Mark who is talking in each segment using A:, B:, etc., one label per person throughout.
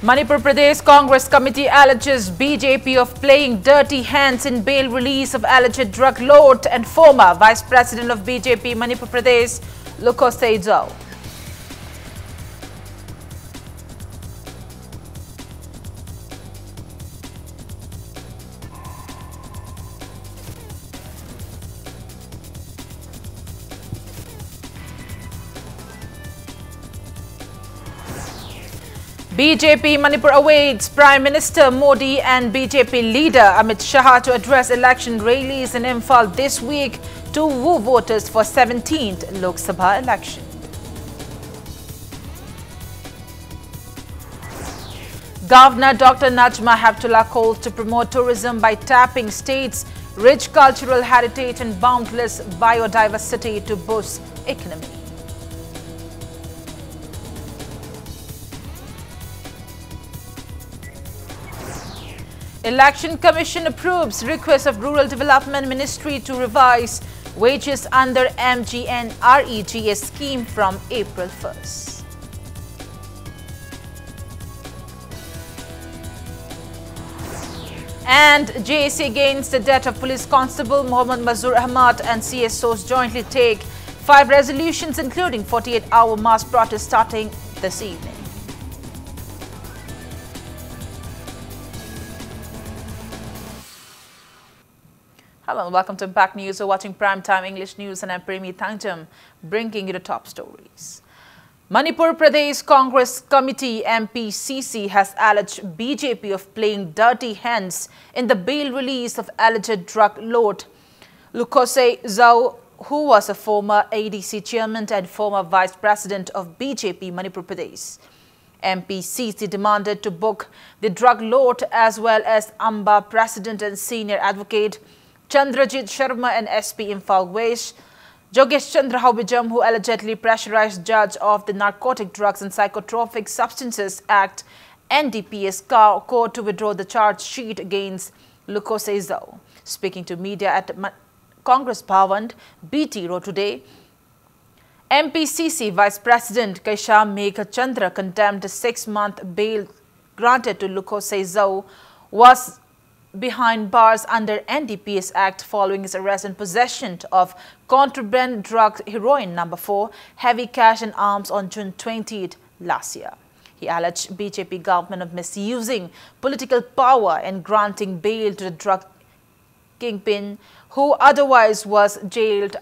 A: Manipur Pradesh Congress Committee alleges BJP of playing dirty hands in bail release of alleged drug lord and former Vice President of BJP Manipur Pradesh, Lukosei. BJP Manipur awaits Prime Minister Modi and BJP leader Amit Shah to address election rallies in Imphal this week to woo voters for 17th Lok Sabha election. Governor Dr. Najma Heptulla calls to promote tourism by tapping state's rich cultural heritage and boundless biodiversity to boost economy. Election Commission approves request of Rural Development Ministry to revise wages under MGNREGA scheme from April 1st. And JAC against the death of police constable Mohammed Mohammed and CSOs jointly take 5 resolutions including 48-hour mass protest starting this evening. Hello and welcome to Impact News. You're watching Primetime English News and I'm Premi Thangjam, bringing you the top stories. Manipur Pradesh Congress Committee MPCC has alleged BJP of playing dirty hands in the bail release of alleged drug lord Lukosei, who was a former ADC chairman and former vice president of BJP Manipur Pradesh. MPCC demanded to book the drug lord as well as AMBA president and senior advocate Chandrajit Sharma and SP Imphal West, Jogesh Chandra Haubijam, who allegedly pressurized judge of the Narcotic Drugs and Psychotropic Substances Act NDPS court to withdraw the charge sheet against Lukosei. Speaking to media at Congress Bhavan, BT wrote today, MPCC Vice President Kaisham Megha Chandra condemned the 6-month bail granted to Lukosei was behind bars under NDPS Act following his arrest and possession of contraband drug heroin number 4, heavy cash and arms on June 20th last year. He alleged BJP government of misusing political power and granting bail to the drug kingpin who otherwise was jailed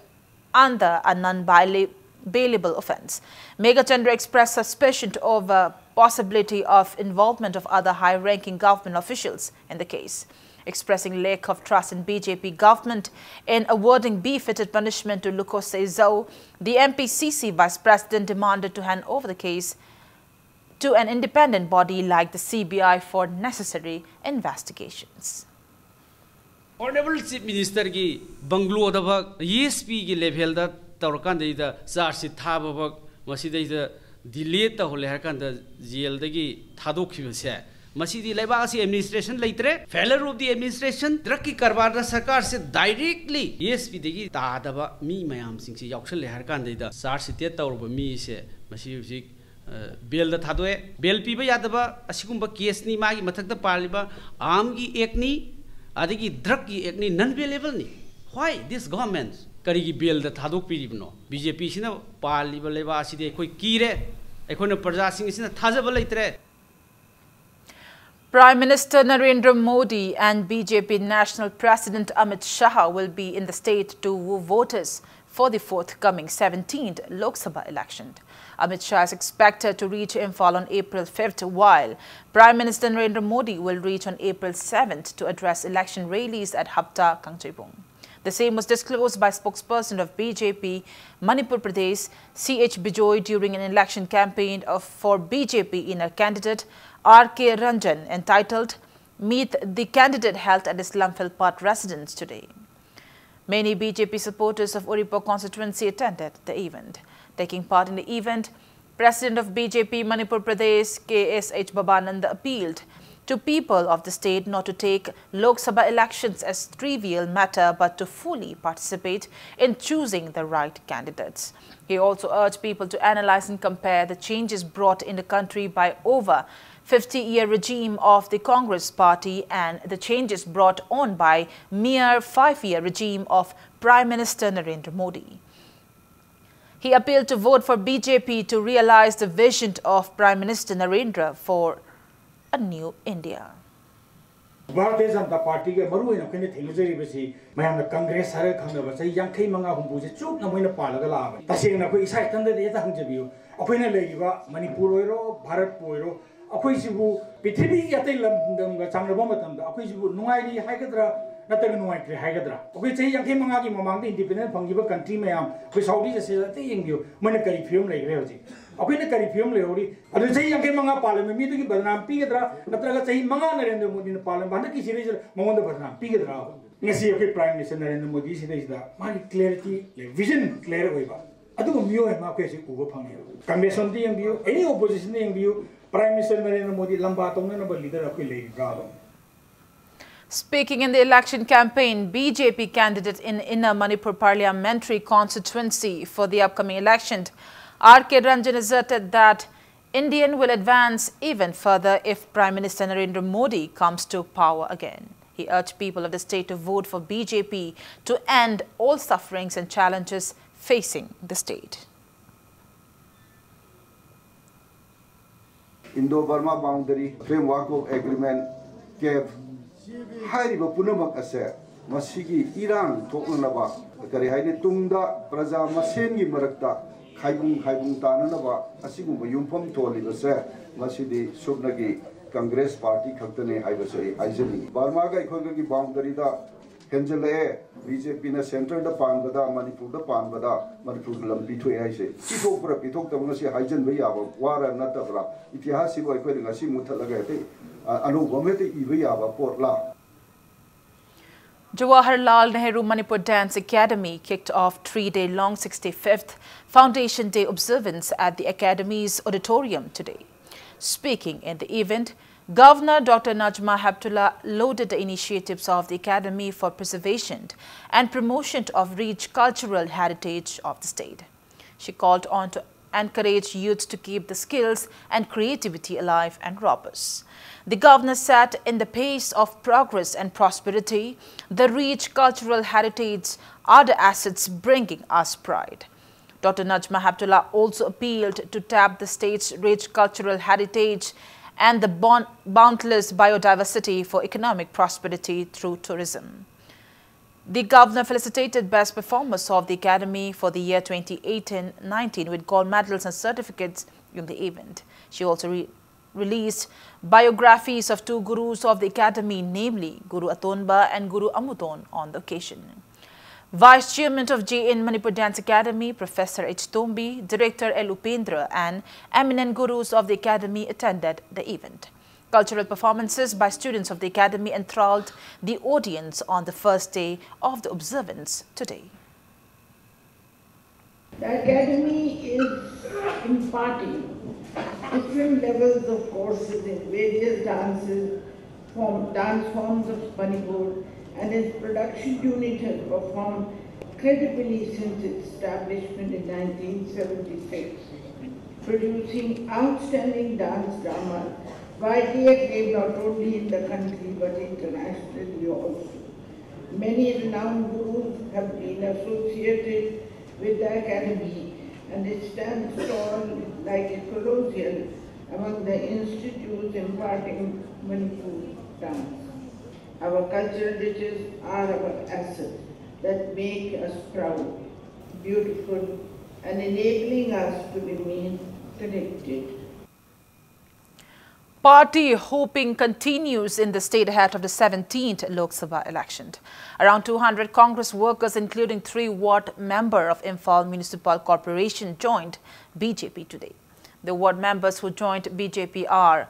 A: under a non-bailable offence. Megha Chandra expressed suspicion over possibility of involvement of other high-ranking government officials in the case. Expressing lack of trust in BJP government in awarding befitted punishment to Lukosei, the MPCC vice president demanded to hand over the case to an independent body like the CBI for necessary investigations.
B: Honorable Chief Minister ki Banglo da ESP ki level da tawrakan da charge thabak masida da delay ta hole harkan da jail da ki thadokhiba se masidi laibasi administration laitre failure of the administration drug ki karbar da sarkar se directly ESP de ki ta da mi mayam sing se yaukshal harkan da charge te tawrba mi se masi bail da thadoe bail piba yadaba asigumba case ni magi mathak da parliba arm ki ek ni adigi drug ki ek ni non bailable ni. Why this government karigi bail da thadok piribno BJP sina parliba leba aside koi kire ekhoina praja sing sina thajaba laitre.
A: Prime Minister Narendra Modi and BJP National President Amit Shah will be in the state to woo voters for the forthcoming 17th Lok Sabha election. Amit Shah is expected to reach Imphal on April 5th, while Prime Minister Narendra Modi will reach on April 7th to address election rallies at Heptulla, Kangchebong. The same was disclosed by spokesperson of BJP Manipur Pradesh, CH Bijoy, during an election campaign for BJP inner candidate RK Ranjan, entitled Meet the Candidate held at Islam Philpot residence today. Many BJP supporters of Uripur constituency attended the event. Taking part in the event, President of BJP Manipur Pradesh KSH Babanand appealed to people of the state not to take Lok Sabha elections as trivial matter but to fully participate in choosing the right candidates. He also urged people to analyze and compare the changes brought in the country by over 50-year regime of the Congress party and the changes brought on by mere 5-year regime of Prime Minister Narendra Modi. He appealed to vote for BJP to realize the vision of Prime Minister Narendra for a new India.
C: Bharatiya Janata Party ke maru ina kene thengjari basi mayam Congress hare khangna ba sai yankhai manga humbu je chuk na moina palaga la ba taseng na koi isai tanda de ta hangjabiu akoina leiba Manipur oiro Bharat oiro akoi sibu prithvi yatai lam ga changraba matam da akoi sibu nungai ri haigadra nataga nungai tri haigadra akoi chai yankhai manga ki mamang de independent phangiba country mayam koi Saudi je se te yengbiu moina kari film leigre hoji akoina kari film leori adu chai yankhai manga parliament mi tu ki badnam pi gadra nataga chai manga Narendra Modi na parliament banda ki series mongonda badnam pi gadra ngasi akoi Prime Minister Narendra Modi se da mari clarity vision clear hoiba adu mio ma ko se ugo phangi Congress on the yengbiu any opposition yengbiu Prime Minister Narendra Modi lamba tongna na leader akoi leiga.
A: Speaking in the election campaign, BJP candidate in Inner Manipur parliamentary constituency for the upcoming election, R.K. Ranjan asserted that India will advance even further if Prime Minister Narendra Modi comes to power again. He urged people of the state to vote for BJP to end all sufferings and challenges facing the state.
D: Indo-Burma Boundary Framework of Agreement gave Hariba Punamak Ase, Masigi, Iran, Tokunaba, Karihaini Tunda, Praza Masengi Marakta, Kaibung Tananaba, Asigum Yumpam Toli, Masidi, Subnagi, Congress Party, Kaktane, Ibasari, Izani, Barmaga, Kogi Boundary, Henjale, BJP na center da Panbada, Manipur da Panbada, Manipur Lampi to Aise. People for a pitok the Munasi Hijan Bayava, Wara Natavra, if you have Sibo equating a Simutalagate, Anu Gomete Ivayava, Port La.
A: Jawaharlal Nehru Manipur Dance Academy kicked off 3-day-long 65th Foundation Day observance at the Academy's auditorium today. Speaking in the event, Governor Dr. Najma Heptulla lauded the initiatives of the Academy for preservation and promotion of rich cultural heritage of the state. She called on to encourage youth to keep the skills and creativity alive and robust. The governor said, in the pace of progress and prosperity, the rich cultural heritage are the assets bringing us pride. Dr. Najma Heptulla also appealed to tap the state's rich cultural heritage and the boundless biodiversity for economic prosperity through tourism. The governor felicitated best performers of the Academy for the year 2018-19 with gold medals and certificates in the event. She also released biographies of 2 gurus of the Academy, namely Guru Atonba and Guru Amuton, on the occasion. Vice Chairman of INR Manipur Dance Academy, Professor H. Tombi, Director L. Upendra and eminent gurus of the Academy attended the event. Cultural performances by students of the Academy enthralled the audience on the first day of the observance today.
E: The Academy is imparting different levels of courses in various dance forms of Manipur, and its production unit has performed credibly since its establishment in 1976, producing outstanding dance drama, widely acclaimed not only in the country but internationally also. Many renowned gurus have been associated with the Academy, and it stands tall like a colossal among the institutes imparting Manipur dance. Our cultural riches are our assets that make us proud, beautiful, and enabling us to remain connected.
A: Party hoping continues in the state ahead of the 17th Lok Sabha election. Around 200 Congress workers, including 3 ward members of Imphal Municipal Corporation, joined BJP today. The ward members who joined BJP are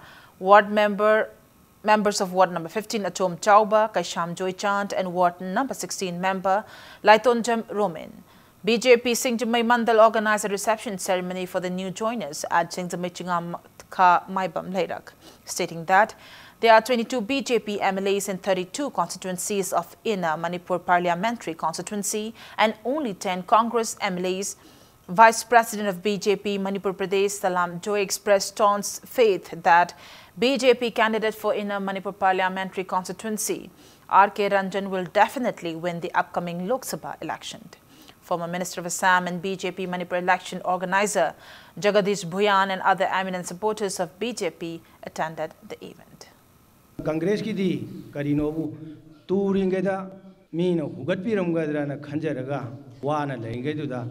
A: members of Ward number 15 Atom Chauba, Kaisham Joychand, and Ward number 16 member Laitonjam Roman. BJP Singjamai Mandal organized a reception ceremony for the new joiners at Singjamai Chingam Ka Maibam Leirak, stating that There are 22 BJP MLAs in 32 constituencies of Inner Manipur parliamentary constituency and only 10 Congress MLAs. Vice President of BJP Manipur Pradesh Salam Joy expressed staunch faith that BJP candidate for Inner Manipur parliamentary constituency R.K. Ranjan will definitely win the upcoming Lok Sabha election. Former Minister of Assam and BJP Manipur election organizer Jagadish Bhuyan and other eminent supporters of BJP attended the event.
F: Congress ki di karinobu turingeda mino hugatpiramgadra na khanjaraga wana lengeduda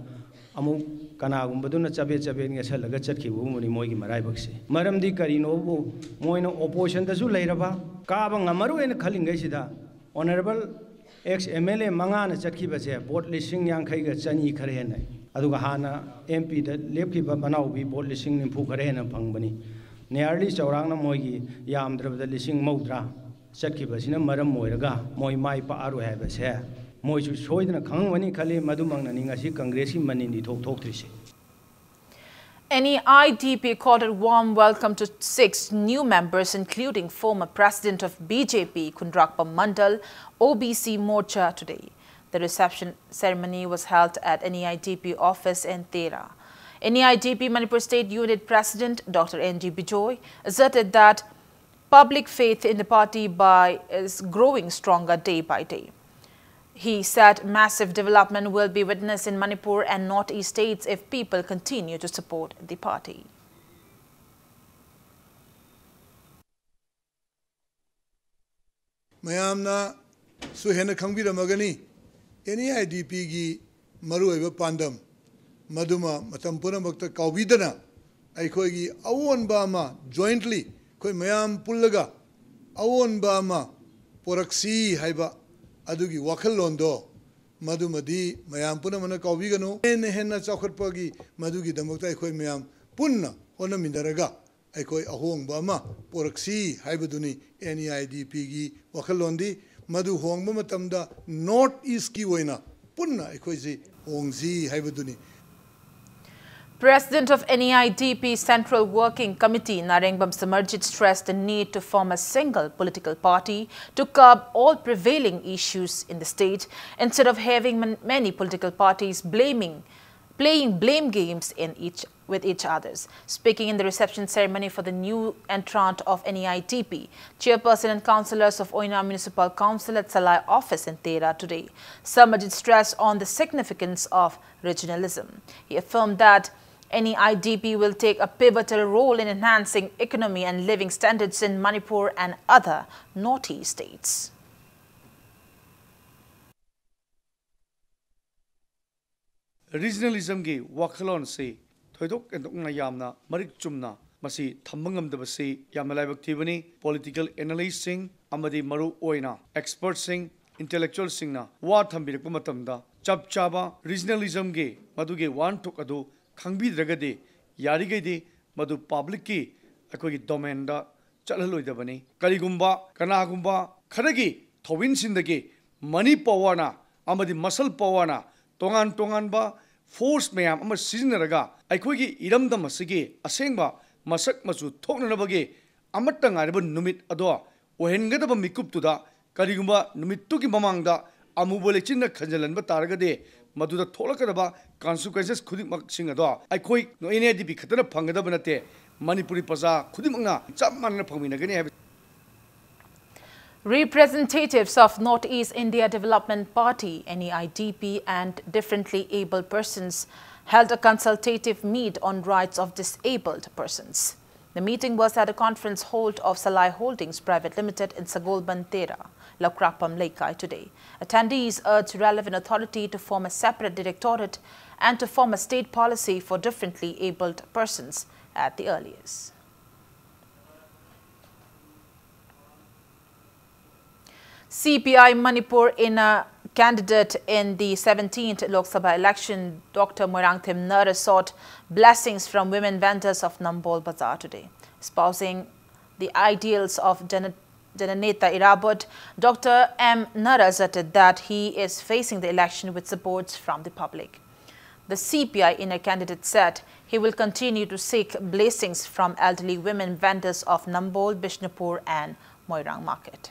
F: amu kanagumbaduna chabe nga salaga chatkibu muni moigi maraibakse maramdi karinobu moina opposition da su leiraba kaba ngamaru en khalingaisida honorable ex MLA mangana chatkibase vote listing yankhai ga chani khare nai aduga hana MP da lepkiba manaubi vote listing nimpu khare na phangbani nearly chaurangna moigi yamdrabda listing maudra chatkibasina maram moiraga moi mai pa aru habase moi chu soidna khangwani khali madumangna ningasi congress ki manindi thok trise.
A: NIT called a warm welcome to 6 new members, including former president of BJP, Kundrakpa Mandal, OBC Morcha today. The reception ceremony was held at NIT office in Thera. NIT Manipur State Unit President Dr. N.G. Bijoy asserted that public faith in the party is growing stronger day by day. He said massive development will be witnessed in Manipur and Northeast states if people continue to support the party.
G: Mayamna suhena khangbira magani NIDP gi maruiba pandam maduma matampuna makta kawidana aikoi gi awon ba ma jointly koi mayam pullaga awon ba ma poraksi haiba adugi wakhallondo madumadi mayam puna mana kawigano henna chakharpagi madugi damakta aikoi mayam punna hona mindaraga aikoi ahongba ma poraksi haibaduni NIDP gi wakhallondi madu hongba matamda north east ki oina punna aikoi ji hongji haibaduni.
A: President of NIDP Central Working Committee Narengbam Samarjit stressed the need to form a single political party to curb all prevailing issues in the state instead of having many political parties playing blame games with each others. Speaking in the reception ceremony for the new entrant of NIDP, chairperson and councillors of Oina Municipal Council at Salai office in Thera today, Samarjit stressed on the significance of regionalism. He affirmed that NIDP will take a pivotal role in enhancing economy and living standards in Manipur and other Northeast states.
H: Regionalism ki wakhalon se thoidok endokna yamna marik chumna masi thambangam dabase yamna laibak thibani political analysts sing amadi maru oina experts sing intellectuals sing na wa thambirak matamda chap chaba regionalism ge maduge wan thok adu khangbi dragade yari gaide madu public ki akoi domain da chalhaloi dabani karigumba kanagumba kharagi thowin sindage money powana amadi muscle powana tongan ba force mayam ama sizinaraga aikoi gi iramdam asige asengba masak masu thoknabage amatta ngariba numit ado ohengadaba mikuptuda karigumba numittu ki mamangda amubole chinna khanjalanba taragade maduda tholakadaba consequences khudimak sing ado aikoi no NIDP khatana phangadaba nate manipuri praja khudimangna chap manna phangminagani have.
A: Representatives of Northeast India Development Party, NIDP, and differently abled persons held a consultative meet on rights of disabled persons. The meeting was at a conference hall of Salai Holdings Private Limited in Sagolban Thera, Laukrapam Laikai today. Attendees urged relevant authority to form a separate directorate and to form a state policy for differently abled persons at the earliest. CPI Manipur Inner candidate in the 17th Lok Sabha election, Dr. Moirangthim Nara sought blessings from women vendors of Nambol Bazaar today. Espousing the ideals of Jananeta Irabut, Dr. M. Nara asserted that he is facing the election with support from the public. The CPI Inner candidate said he will continue to seek blessings from elderly women vendors of Nambol, Bishnupur and Moirang Market.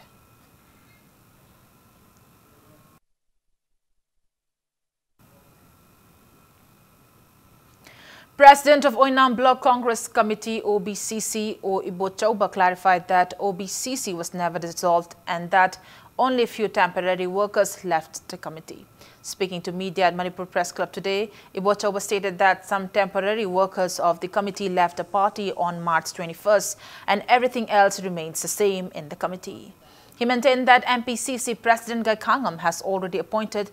A: President of Oinam Block Congress Committee OBCC O Ibochauba clarified that OBCC was never dissolved and that only a few temporary workers left the committee. Speaking to media at Manipur Press Club today, Ibochauba stated that some temporary workers of the committee left the party on March 21st and everything else remains the same in the committee. He maintained that MPCC President Gaikangam has already appointed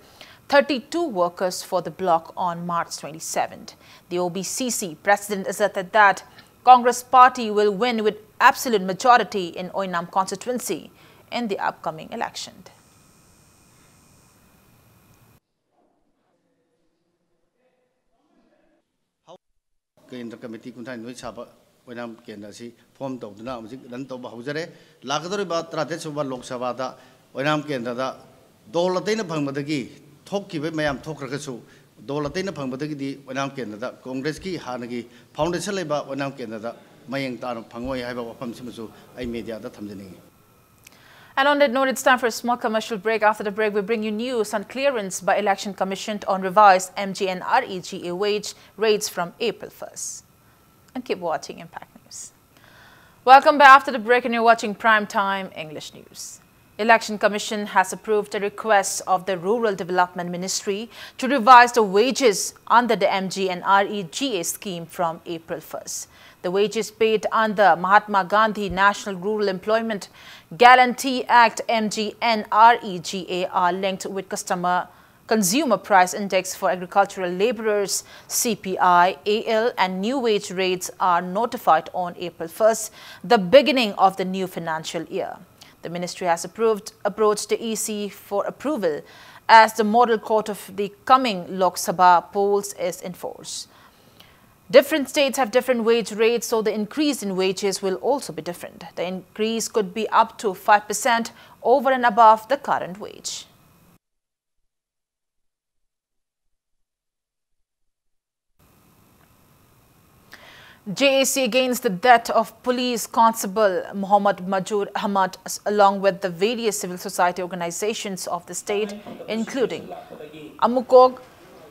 A: 32 workers for the bloc on March 27th. The OBCC president asserted that Congress party will win with absolute majority in Oinam constituency in the upcoming election.
I: Kendra committee kuntai noi chaba Oinam kendra si form to na music dan to ba hujare lagadori ba trate suba lok sabha da Oinam kendra da dolatain phangmadagi thokkibe mayam thokrakasu dolatain phangmadagi Oinam kendra da Congress ki hanagi foundation leba Oinam kendra da mayeng tar phangoi haiba wafam simasu ai media da thamjani.
A: And on that note, it's time for a small commercial break. After the break, we bring you news on clearance by Election Commission on revised MGNREGA wage rates from April 1st. And keep watching Impact News. Welcome back after the break, and you're watching Primetime English News. Election Commission has approved a request of the Rural Development Ministry to revise the wages under the MGNREGA scheme from April 1st. The wages paid under Mahatma Gandhi National Rural Employment Guarantee Act MGNREGA are linked with Consumer Price Index for agricultural laborers CPI, AL, and new wage rates are notified on April 1st, the beginning of the new financial year. The ministry has approached the EC for approval as the model court of the coming Lok Sabha polls is in force. Different states have different wage rates, so the increase in wages will also be different. The increase could be up to 5% over and above the current wage. JAC against the death of police constable Mohammed Mohammed along with the various civil society organizations of the state, including Amukog,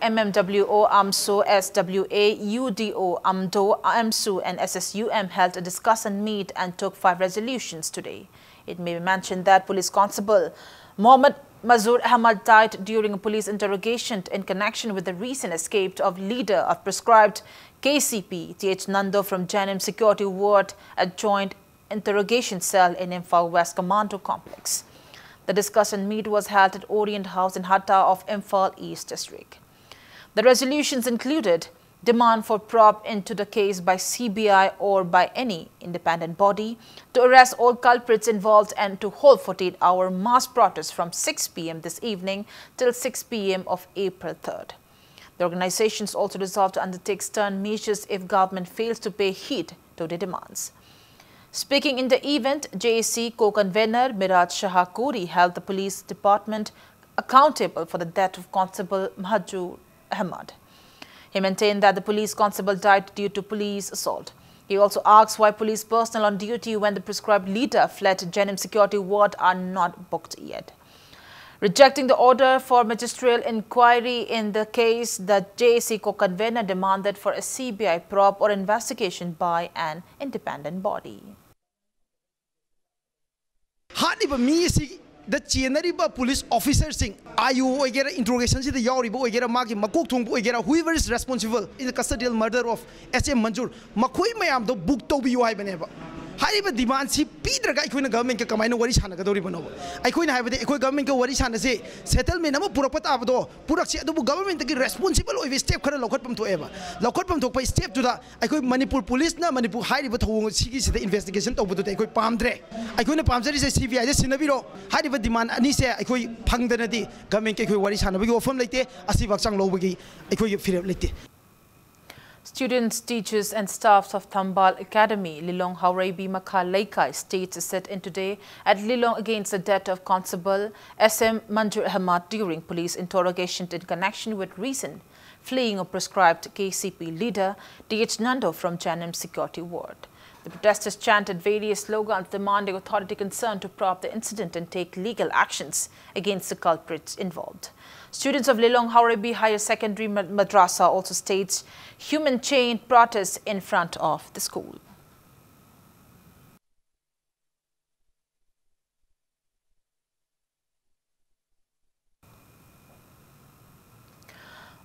A: MMWO, AMSO, SWA, UDO, AMDO, AMSU and SSUM held a discussion meet and took 5 resolutions today. It may be mentioned that police constable Mohammed Mohammed died during a police interrogation in connection with the recent escape of leader of prescribed KCP, TH Nando from Janim Security Ward at joint interrogation cell in Imphal West Commando Complex. The discussion meet was held at Orient House in Hatta of Imphal East District. The resolutions included demand for probe into the case by CBI or by any independent body, to arrest all culprits involved and to hold 48-hour mass protest from 6 p.m. this evening till 6 p.m. of April 3rd. The organizations also resolved to undertake stern measures if government fails to pay heed to the demands. Speaking in the event, JAC co-convener Miraj Shahakuri held the police department accountable for the death of Constable Mohammed Mohammed. He maintained that the police constable died due to police assault. He also asked why police personnel on duty when the prescribed leader fled Janim Security Ward are not booked yet. Rejecting the order for magisterial inquiry in the case, the JAC co-convener demanded for a CBI probe or investigation by an independent body.
J: The Chianariba police officers sing, are you interrogation to the Yoribo, Maki, Makuk, whoever is responsible in the custodial murder of SM Manjur, Makui Mayam, the book to be you have never. Hariba demands he Peter Guy Queen government Kamino Warishana Gadoribano. I couldn't have the government Warishana say, settlement Purapatado, Puraxia government to get responsible if a step can lock to ever. Lock to pay step to that. I could Manipur police now, Manipur high but who sees the investigation over to take with palm dre. I couldn't palm is a CVI, this in a biro. Hariba demand Anise, I could Pangdanati, government Warishana, we go from like a Sivak Low wiggy, I could feel like
A: Students, teachers and staffs of Thambal Academy, Lilong Haureibi Makalaika states is set in today at Lilong against the death of Constable SM Manjur Ahmad during police interrogation in connection with recent fleeing of prescribed KCP leader TH Nando from Janim Security Ward. The protesters chanted various slogans demanding authority concerned to prop the incident and take legal actions against the culprits involved. Students of Lilong Haurabi Higher Secondary Madrasa also staged human chain protests in front of the school.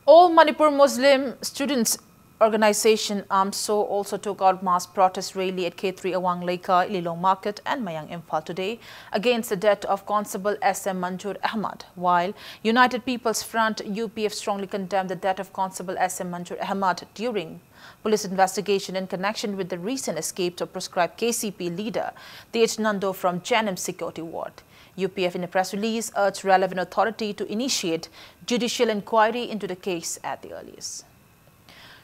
A: All Manipur Muslim Students Organization AMSO also took out mass protest rally at K3 Awang Leka, Lilong Market and Mayang Imphal today against the death of Constable SM Manjur Ahmad, while United People's Front UPF strongly condemned the death of Constable SM Manjur Ahmad during police investigation in connection with the recent escape of proscribed KCP leader Tej Nando from Janam Security Ward. UPF in a press release urged relevant authority to initiate judicial inquiry into the case at the earliest.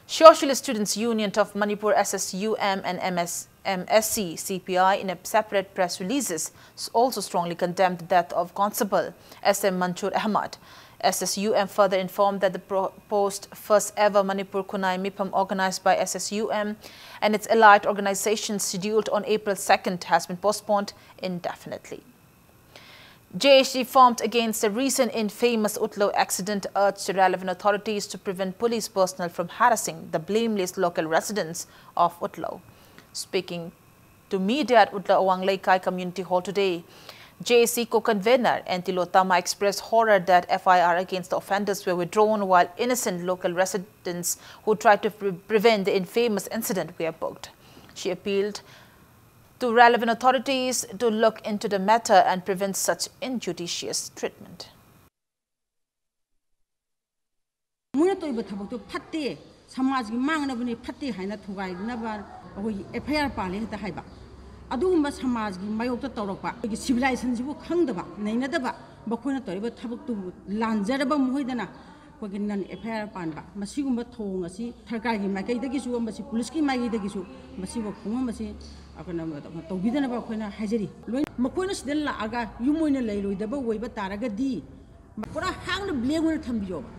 A: Socialist Students Union of Manipur SSUM and MSC CPI in a separate press releases also strongly condemned the death of Constable SM Manjur Ahmad. SSUM further informed that the proposed first ever Manipur Kunai Mipam organized by SSUM and its allied organizations scheduled on April 2nd has been postponed indefinitely. JHD formed against the recent infamous Utlo accident urged the relevant authorities to prevent police personnel from harassing the blameless local residents of Utlo. Speaking to media at Utlo Awang Leikai Community Hall today, JAC co-convener Antilo Tama expressed horror that FIR against the offenders were withdrawn while innocent local residents who tried to prevent the infamous incident were booked. She appealed to relevant authorities to look into the matter and prevent such injudicious treatment.
K: ꯑꯗꯨꯒꯨꯝꯕ ꯁꯃꯥꯖꯒꯤ ꯃꯥꯌꯣꯛꯇ ꯇꯧꯔꯛꯄ ꯑꯩꯒꯤ ꯁꯤꯚꯤꯂꯥꯏꯖꯦꯁꯟꯁꯤꯕꯨ ꯈꯪꯗꯕ ꯅꯩꯅꯗꯕ ꯃꯈꯣꯏꯅ ꯇꯧꯔꯤꯕ ꯊꯕꯛꯇꯨꯕꯨ ꯂꯥꯟꯖꯔꯕ ꯃꯈꯣꯏꯗꯅ ꯑꯩꯈꯣꯏꯒꯤ ꯅꯟ FIR ꯄꯥꯟꯕ ꯃꯁꯤꯒꯨꯝꯕ ꯊꯧꯑꯣꯡ ꯑꯁꯤ ꯁꯔꯀꯥꯔꯒꯤ ꯃꯥꯏꯀꯩꯗꯒꯤꯁꯨ ꯃꯁꯤ ꯄꯨꯂꯤꯁꯀꯤ ꯃꯥꯏꯀꯩꯗꯒꯤꯁꯨ ꯃꯁꯤꯕꯨ ꯈꯣꯡ ꯑꯃꯁꯤ ꯇꯧꯕꯤꯗꯅꯕ ꯑꯩꯈꯣꯏꯅ ꯍꯥꯏꯖꯔꯤ ꯃꯈꯣꯏꯅ ꯁꯤꯗ ꯂꯥꯛꯑꯒ ꯌꯨꯝ ꯑꯣꯏꯅ ꯂꯩꯔꯣꯏꯗꯕ ꯑꯣꯏꯕ ꯇꯥꯔꯒꯗꯤ ꯄꯨꯔꯥ ꯍꯥꯡꯅ ꯕ꯭ꯂꯦꯡ ꯑꯣꯏꯅ ꯊꯝꯕꯤꯌꯣꯕ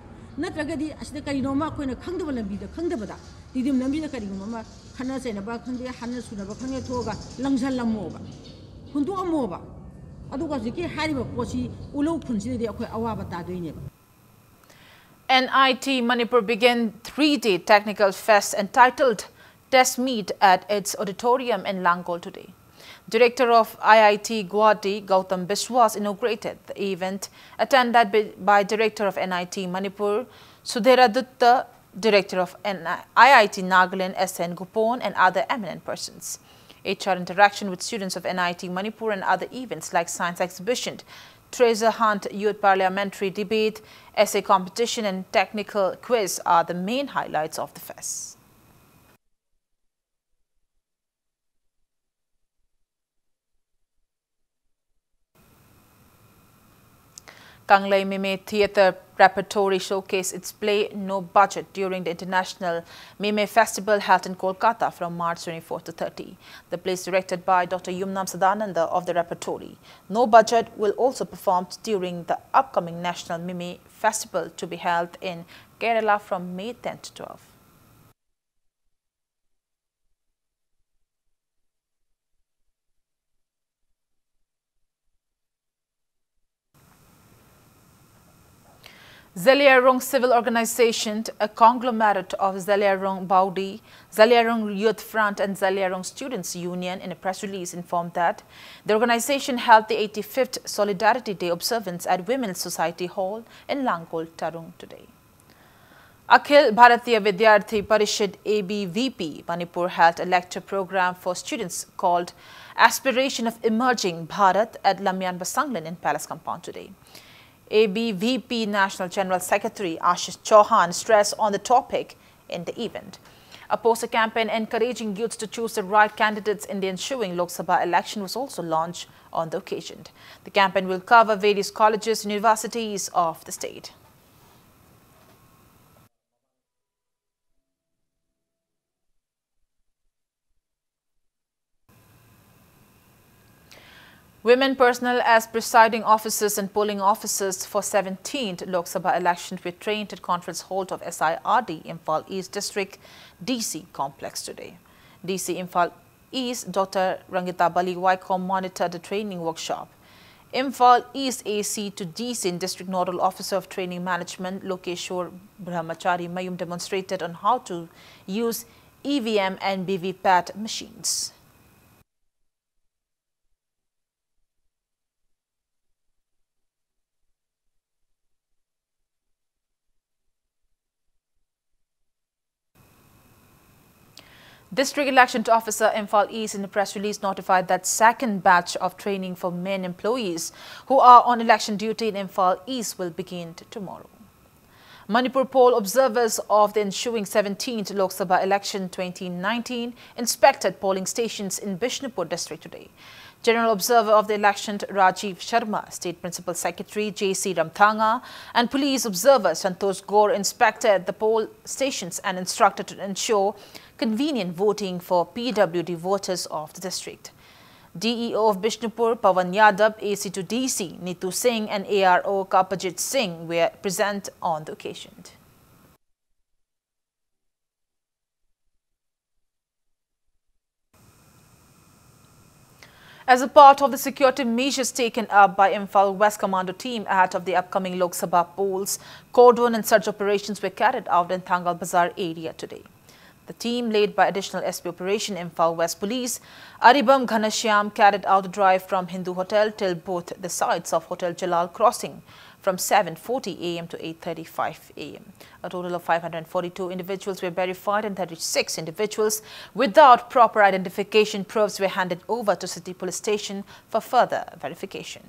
K: ꯅꯠꯇ꯭ꯔꯒꯗꯤ ꯑꯁꯤꯗ ꯀꯔꯤꯅꯣꯃ ꯑꯩꯈꯣꯏꯅ ꯈꯪꯗꯕ ꯂꯝꯕꯤꯗ ꯈꯪꯗꯕꯗ ꯇꯤꯗꯤꯝ ꯂꯝꯕꯤꯗ ꯀꯔꯤꯒꯨꯝꯕ ꯑꯃ ꯈꯟꯅ ꯆꯩꯅꯕ ꯈꯪꯗꯦ ꯍꯟꯅ ꯁꯨꯅꯕ ꯈꯪꯗꯦ ꯊꯣꯛꯑꯒ ꯂꯪꯁꯜꯂꯝꯃꯣꯕ ꯍꯨꯟꯗꯣꯛꯑꯝꯃꯣꯕ ꯑꯗꯨꯒ ꯍꯧꯖꯤꯛꯀꯤ ꯍꯥꯏꯔꯤꯕ ꯄꯣꯠꯁꯤ ꯎꯂꯧ ꯈꯨꯟꯁꯤꯗꯗꯤ ꯑꯩꯈꯣꯏ ꯑꯋꯥꯕ ꯇꯥꯗꯣꯏꯅꯦꯕ.
A: NIT Manipur began 3-day technical fest entitled Test Meet at its auditorium in Langol today. Director of IIT Guwahati, Gautam Biswas, inaugurated the event, attended by Director of NIT Manipur, Sudhera Dutta, Director of IIT Nagaland, SN Gupon, and other eminent persons. HR interaction with students of NIT Manipur and other events like science exhibition, treasure hunt, youth parliamentary debate, essay competition, and technical quiz are the main highlights of the fest. Kanglei IMA Theatre repertory showcased its play No Budget during the International Mime Festival held in Kolkata from March 24 to 30. The play is directed by Dr. Yumnam Sadananda of the repertory. No Budget will also perform during the upcoming National Mime Festival to be held in Kerala from May 10 to 12. Zeliangrong Civil Organization, a conglomerate of Zeliangrong Baudi, Zeliangrong Youth Front and Zeliangrong Students Union, in a press release informed that the organization held the 85th Solidarity Day observance at Women's Society Hall in Langol, Tarung today. Akhil Bharatiya Vidyarthi Parishad ABVP Manipur held a lecture program for students called Aspiration of Emerging Bharat at Lamyan Basanglan in Palace Compound today. ABVP National General Secretary Ashish Chauhan stressed on the topic in the event. A poster campaign encouraging youths to choose the right candidates in the ensuing Lok Sabha election was also launched on the occasion. The campaign will cover various colleges and universities of the state. Women personnel as presiding officers and polling officers for 17th Lok Sabha election were trained at conference hall of SIRD Imphal East District DC complex today. DC Imphal East, Dr. Rangita Baliwaiko monitored the training workshop. Imphal East AC to DC District Nodal Officer of Training Management Lokeshwar Brahmachari Mayum demonstrated on how to use EVM and BVPAT machines. District Election Officer Imphal East in the press release notified that second batch of training for men employees who are on election duty in Imphal East will begin tomorrow. Manipur poll observers of the ensuing 17th Lok Sabha election 2019 inspected polling stations in Bishnupur district today. General Observer of the election Rajiv Sharma, State Principal Secretary J.C. Ramthanga and Police Observer Santosh Gaur inspected the poll stations and instructed to ensure convenient voting for PWD voters of the district. DEO of Bishnupur, Pawan Yadav, AC to DC, Neetu Singh and ARO Kapajit Singh were present on the occasion. As a part of the security measures taken up by Imphal West Commando team ahead of the upcoming Lok Sabha polls, cordon and search operations were carried out in Thangal Bazaar area today. The team, led by additional SP Operation Imphal West Police, Aribam Ghanashyam, carried out a drive from Hindu Hotel till both the sides of Hotel Jalal Crossing from 7:40 a.m. to 8:35 a.m. A total of 542 individuals were verified and 36 individuals without proper identification proofs were handed over to City Police Station for further verification.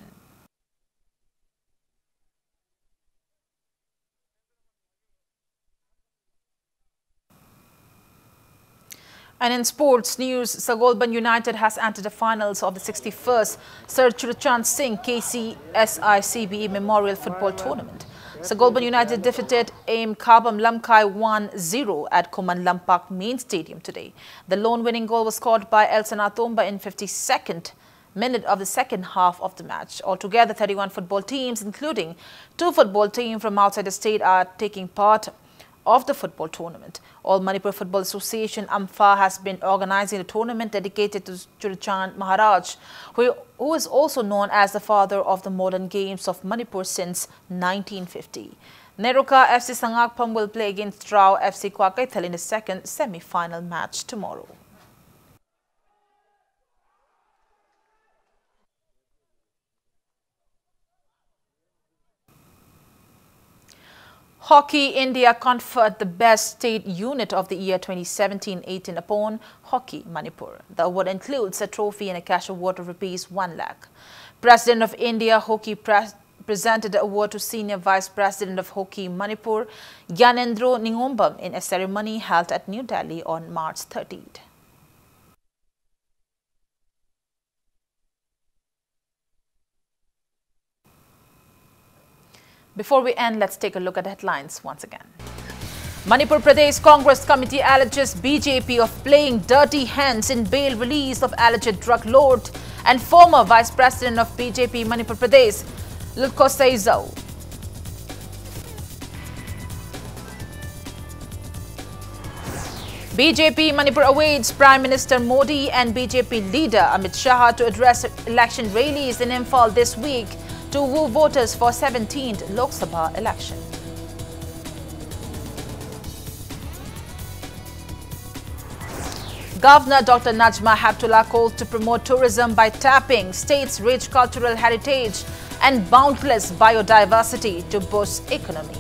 A: And in sports news, Sagolban United has entered the finals of the 61st Sir Churachan Singh KCSI CBE Memorial Football Tournament. Sagolban United defeated AIM Khabam Lamkai 1-0 at Kuman Lampak Main Stadium today. The lone winning goal was scored by Elson Atomba in 52nd minute of the second half of the match. Altogether, 31 football teams, including 2 football teams from outside the state, are taking part of the football tournament. All Manipur Football Association AMFA has been organizing a tournament dedicated to Churachan Maharaj, who is also known as the father of the modern games of Manipur since 1950. Neroka FC Sangakpam will play against Rao FC Kwakaithal in the second semi-final match tomorrow. Hockey India conferred the Best State Unit of the Year 2017-18 upon Hockey Manipur. The award includes a trophy and a cash award of ₹1 lakh. President of India Hockey presented the award to Senior Vice President of Hockey Manipur, Gyanendro Ningombam, in a ceremony held at New Delhi on March 13th. Before we end, let's take a look at the headlines once again. Manipur Pradesh Congress Committee alleges BJP of playing dirty hands in bail release of alleged drug lord and former Vice President of BJP Manipur Pradesh, Lulkosai Zhao. BJP Manipur awaits Prime Minister Modi and BJP leader Amit Shah to address election rallies in Imphal this week to woo voters for 17th Lok Sabha election. Governor Dr. Najma Heptulla calls to promote tourism by tapping state's rich cultural heritage and boundless biodiversity to boost economy.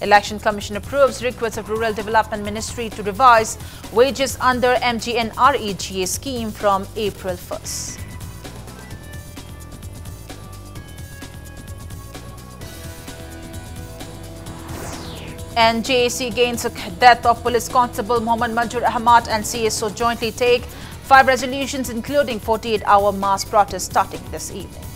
A: Election Commission approves request of Rural Development Ministry to revise wages under MGNREGA scheme from April 1st. And JAC gains the death of Police Constable Mohammed Mohammed and CSO jointly take 5 resolutions including 48-hour mass protest starting this evening.